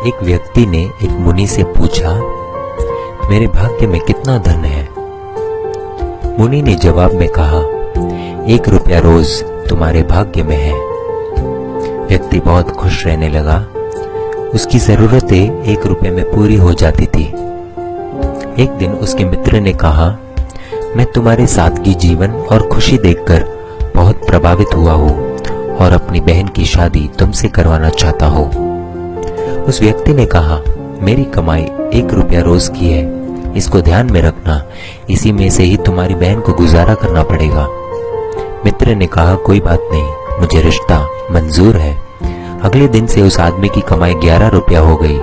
एक व्यक्ति ने एक मुनि से पूछा, मेरे भाग्य में कितना धन है? मुनि ने जवाब में कहा, 1 रुपया रोज तुम्हारे भाग्य में है। व्यक्ति बहुत खुश रहने लगा। उसकी जरूरतें 1 रुपये में पूरी हो जाती थी। एक दिन उसके मित्र ने कहा, मैं तुम्हारे सादगी जीवन और खुशी देखकर बहुत प्रभावित हुआ हूँ और अपनी बहन की शादी तुमसे करवाना चाहता हूँ। उस व्यक्ति ने कहा, मेरी कमाई 1 रुपया रोज की है, इसको ध्यान में रखना, इसी में से ही तुम्हारी बहन को गुजारा करना पड़ेगा। मित्र ने कहा, कोई बात नहीं, मुझे रिश्ता मंजूर है। अगले दिन से उस आदमी की कमाई 11 रुपया हो गई।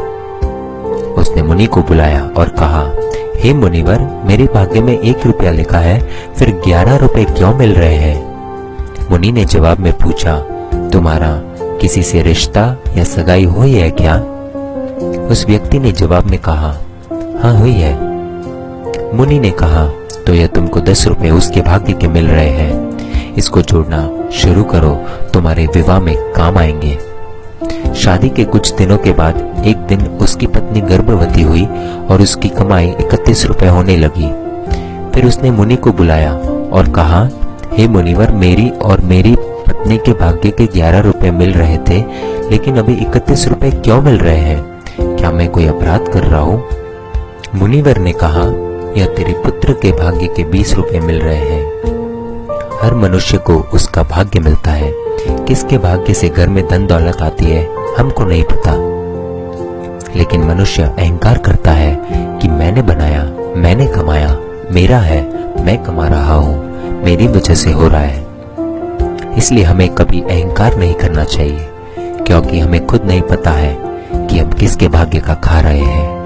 उसने मुनि को बुलाया और कहा, हे मुनिवर, मेरे भाग्य में 1 रुपया लिखा है, फिर 11 रुपए क्यों मिल रहे हैं? मुनि ने जवाब में पूछा, तुम्हारा किसी से रिश्ता या सगाई हुई है क्या? उस व्यक्ति ने जवाब में कहा, हाँ हुई है। मुनि ने कहा, तो यह तुमको 10 रुपए उसके भाग्य के मिल रहे हैं, इसको जोड़ना शुरू करो, तुम्हारे विवाह में काम आएंगे। शादी के कुछ दिनों के बाद एक दिन उसकी पत्नी गर्भवती हुई और उसकी कमाई 31 रुपए होने लगी। फिर उसने मुनि को बुलाया और कहा, हे मुनिवर, मेरी और मेरी पत्नी के भाग्य के 11 रुपए मिल रहे थे, लेकिन अभी 31 रुपए क्यों मिल रहे हैं? क्या मैं कोई अपराध कर रहा हूँ? मुनिवर ने कहा, यह तेरे पुत्र के भाग्य के 20 रुपए मिल रहे हैं। हर मनुष्य को उसका भाग्य मिलता है। किसके भाग्य से घर में धन दौलत आती है हमको नहीं पता, लेकिन मनुष्य अहंकार करता है कि मैंने बनाया, मैंने कमाया, मेरा है, मैं कमा रहा हूँ, मेरी वजह से हो रहा है। इसलिए हमें कभी अहंकार नहीं करना चाहिए, क्योंकि हमें खुद नहीं पता है कि हम किसके भाग्य का खा रहे हैं।